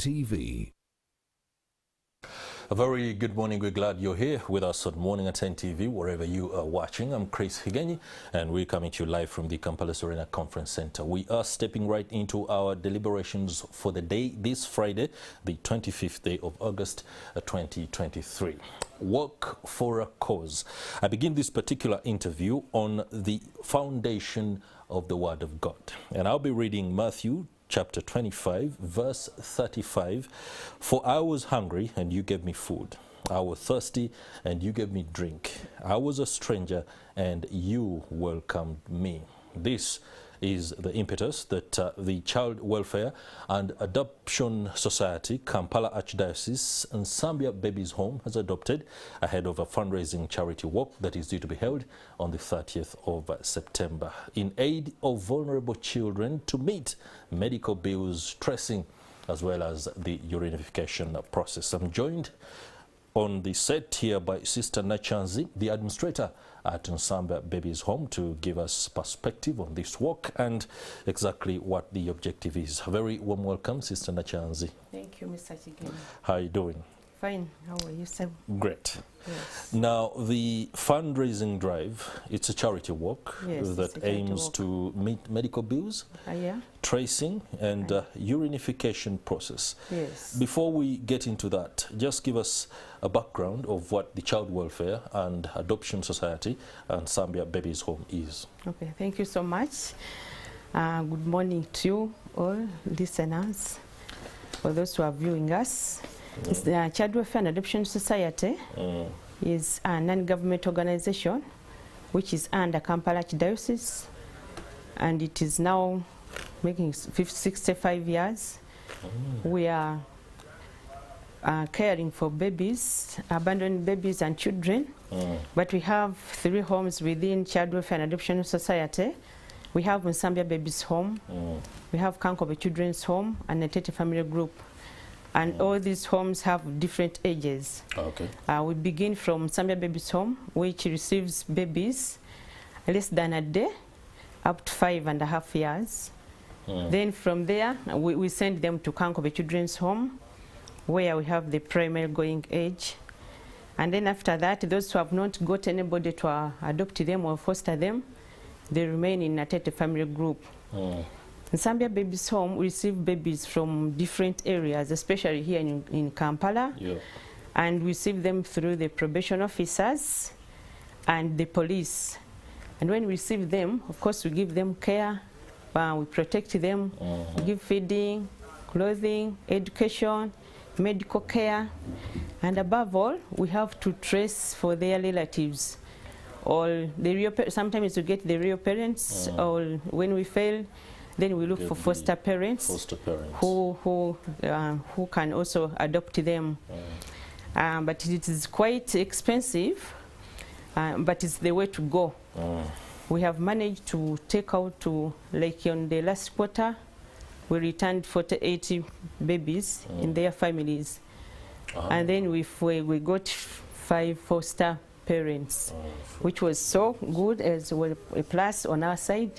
NTV. A very good morning. We're glad you're here with us on Morning at NTV, wherever you are watching. I'm Chris Higenyi, and we're coming to you live from the Kampala Serena Conference Center. We are stepping right into our deliberations for the day this Friday, the 25th day of August 2023. Work for a cause. I begin this particular interview on the foundation of the Word of God, and I'll be reading Matthew chapter 25, verse 35. For I was hungry, and you gave me food. I was thirsty, and you gave me drink. I was a stranger, and you welcomed me. This is the impetus that the Child Welfare and Adoption Society, Kampala Archdiocese, Nsambya Babies Home has adopted ahead of a fundraising charity walk that is due to be held on the 30th of September in aid of vulnerable children to meet medical bills, tracing, as well as the urinification process. I'm joined on the set here by Sister Nakyanzi, the administrator at Nsambya Babies Home, to give us perspective on this work and exactly what the objective is. A very warm welcome, Sister Nakyanzi. Thank you, Mr. Chigeni. How are you doing? Fine. How are you, sir? Great. Yes. Now, the fundraising drive, it's a charity walk that aims to meet medical bills, tracing, and urinification process. Yes. Before we get into that, just give us a background of what the Child Welfare and Adoption Society and Nsambya Babies Home is. Okay, thank you so much. Good morning to you all listeners, for those who are viewing us. It's the Child Welfare and Adoption Society is a non-government organization which is under Kampala Archdiocese, and it is now making 65 years. We are caring for babies, abandoned babies and children, but we have 3 homes within Child Welfare and Adoption Society. We have Nsambya Babies Home, we have Kankobe Children's Home, and AT Family Group. And all these homes have different ages. Okay. We begin from Nsambya Babies Home, which receives babies less than a day, up to 5.5 years. Then from there, we send them to Kankobe Children's Home, where we have the primary going age. And then after that, those who have not got anybody to adopt them or foster them, they remain in AT Family Group. Nsambya Babies Home receive babies from different areas, especially here in Kampala, and receive them through the probation officers and the police. And when we receive them, of course, we give them care, we protect them, we give feeding, clothing, education, medical care, and above all, we have to trace for their relatives. Or the real, sometimes we get the real parents, or when we fail, then we look for foster parents, who can also adopt them. But it is quite expensive, but it's the way to go. We have managed to take out to, like on the last quarter, we returned 48 babies in their families. And then we got 5 foster parents, which was so good, as well a plus on our side.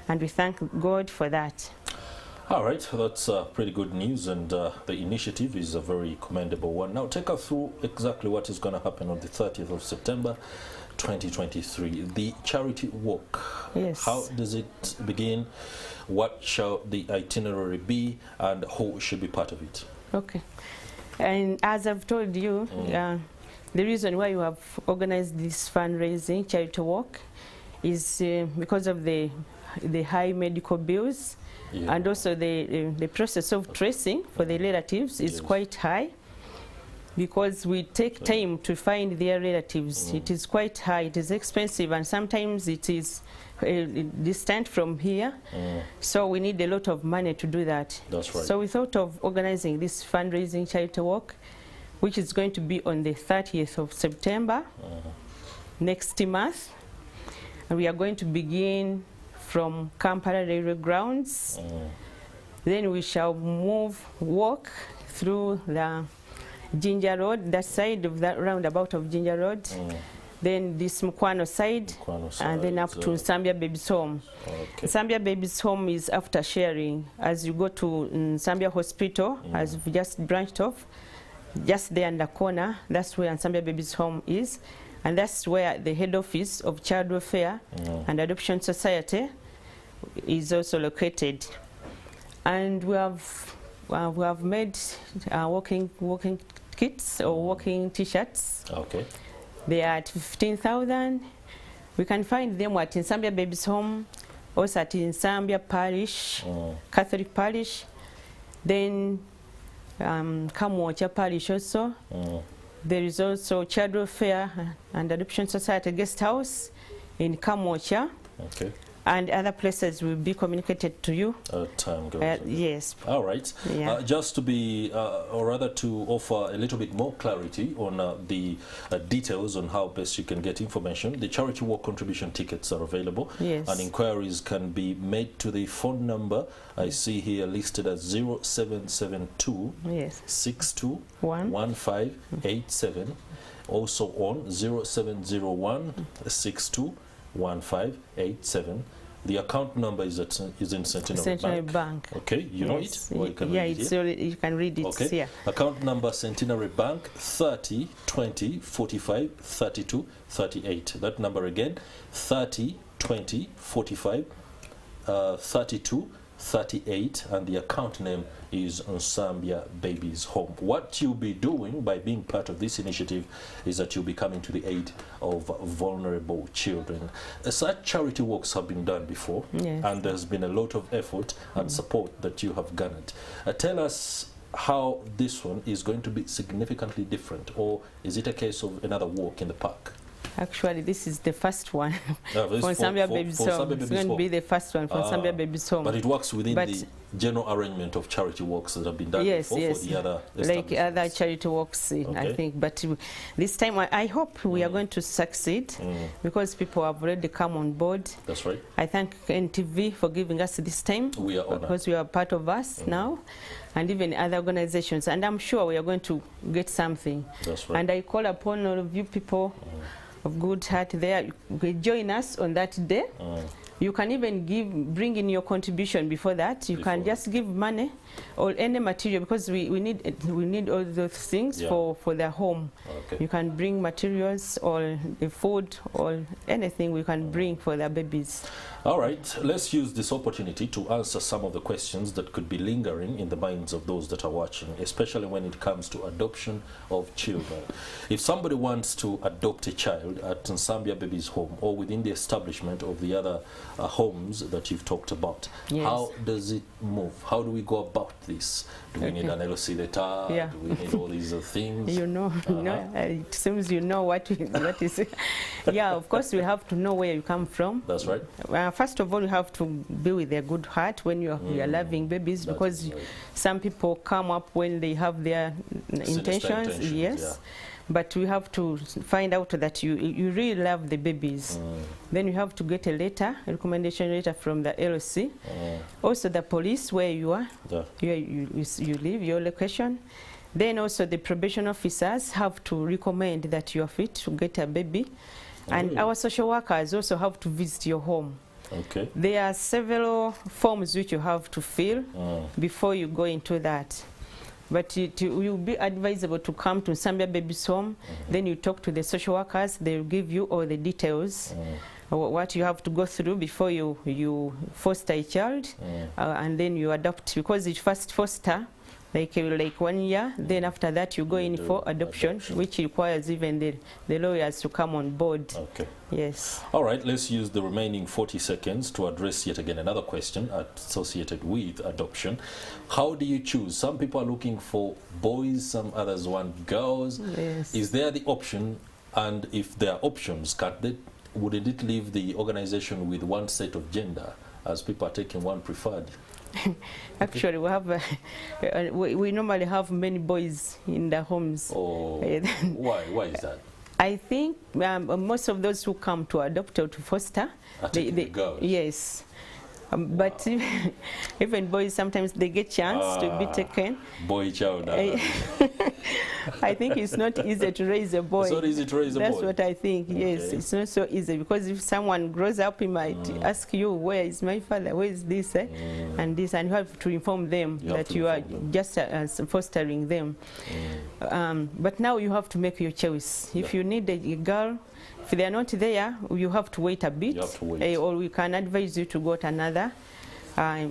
And we thank God for that. All right, that's pretty good news, and the initiative is a very commendable one. Now, take us through exactly what is going to happen on the 30th of September, 2023. The charity walk. Yes. How does it begin? What shall the itinerary be, and who should be part of it? Okay. And as I've told you, the reason why you have organized this fundraising charity walk is because of the high medical bills, and also the process of tracing for the relatives is quite high, because we take time to find their relatives. It is quite high, it is expensive, and sometimes it is distant from here, so we need a lot of money to do that. That's right. So we thought of organizing this fundraising charity walk, which is going to be on the 30th of September next month, and we are going to begin from Kampala Railway Grounds. Then we shall walk through the Ginger Road, that side of that roundabout of Ginger Road, then this Mukwano side, and then up to Nsambya Babies Home. Okay. Nsambya Babies Home is after sharing. As you go to Nsambya Hospital, as we just branched off, just there in the corner, that's where Nsambya Babies Home is. And that's where the head office of Child Welfare and Adoption Society is also located. And we have made walking kits or walking t-shirts. Okay. They are at 15,000. We can find them at Nsambya Babies Home, also at Nsambya Parish, Catholic Parish, then Kamwocha Parish also. There is also Child Welfare and Adoption Society Guest House in Kamwocha. Okay. And other places will be communicated to you. Time goes. Yes. All right. Yeah. Just to be, or rather to offer a little bit more clarity on the details on how best you can get information, the charity walk contribution tickets are available. Yes. And inquiries can be made to the phone number I see here listed as 0772 62 1587. Also on 0701 62 1587. The account number is in Centenary Bank. Okay, you know it? Or you can read it here? You can read it. Okay. Here. Account number Centenary Bank 30 20 45 32 38. That number again 30 20 45 32 38, and the account name is Nsambya Babies Home. What you'll be doing by being part of this initiative is that you'll be coming to the aid of vulnerable children. Such charity works have been done before, and there's been a lot of effort and support that you have garnered. Tell us how this one is going to be significantly different, or is it a case of another walk in the park? Actually, this is the first one for Nsambya Babies Home. It's going to be the first one for Nsambya Babies Home. But it works within the general arrangement of charity works that have been done before for the other like other charity works, I think. But this time, I hope we are going to succeed because people have already come on board. That's right. I thank NTV for giving us this time. We are honored. Because you are part of us now, and even other organizations. And I'm sure we are going to get something. That's right. And I call upon all of you people of good heart there, join us on that day. You can even bring in your contribution before that. You can just give money or any material, because we need all those things for their home. Okay. You can bring materials or the food or anything we can bring for their babies. All right, let's use this opportunity to answer some of the questions that could be lingering in the minds of those that are watching, especially when it comes to adoption of children. If somebody wants to adopt a child at Nsambya Babies Home or within the establishment of the other homes that you've talked about, how does it move? How do we go about this? Do we need an LC letter? Do we need all these things? You know, it seems you know what is. Yeah, of course we have to know where you come from. That's right. First of all, you have to be with a good heart when you are loving babies, because some people come up when they have their intentions. Yes. But we have to find out that you really love the babies. Then you have to get a letter, a recommendation letter from the LC. Also the police where you are, you live, your location. Then also the probation officers have to recommend that you are fit to get a baby. And our social workers also have to visit your home. Okay. There are several forms which you have to fill before you go into that. But it will be advisable to come to Nsambya Babies Home. Then you talk to the social workers. They will give you all the details, what you have to go through before you foster a child, and then you adopt. Because you first foster, like 1 year, then after that you go in for adoption, which requires even the lawyers to come on board. Okay. Yes. All right, let's use the remaining 40 seconds to address yet again another question associated with adoption. How do you choose? Some people are looking for boys, some others want girls. Yes. Is there the option? And if there are options, wouldn't it leave the organization with one set of gender, as people are taking one preferred? Actually, we have we normally have many boys in the homes. Oh, why is that? I think most of those who come to adopt or to foster, are taking the girls. Yes, But even boys, sometimes they get chance to be taken. Boy child. I think it's not easy to raise a boy. It's not easy to raise a boy. That's what I think, yes. Okay. It's not so easy, because if someone grows up, he might ask you, where is my father, where is this, and this, and you have to inform them that you are just fostering them. But now you have to make your choice. If you need a girl, if they are not there, you have to wait a bit, You have to wait. or we can advise you to go to another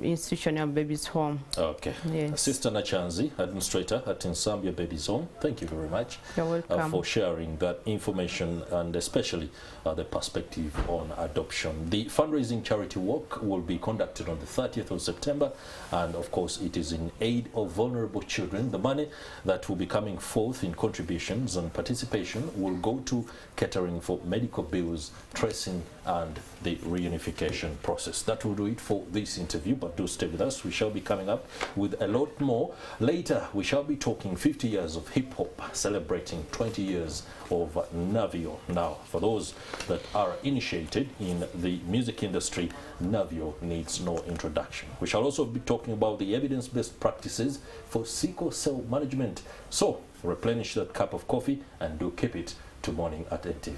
institutional babies home. Okay. Yes. Sister Nakyanzi, administrator at Nsambya Babies Home, thank you very much You're welcome. for sharing that information, and especially the perspective on adoption. The fundraising charity work will be conducted on the 30th of September, and of course it is in aid of vulnerable children. The money that will be coming forth in contributions and participation will go to catering for medical bills, tracing, and the reunification process. That will do it for this interview, but do stay with us. We shall be coming up with a lot more. Later, we shall be talking 50 years of hip-hop, celebrating 20 years of Navio. Now, for those that are initiated in the music industry, Navio needs no introduction. We shall also be talking about the evidence-based practices for sickle cell management. So, replenish that cup of coffee and do keep it to Morning at NTV.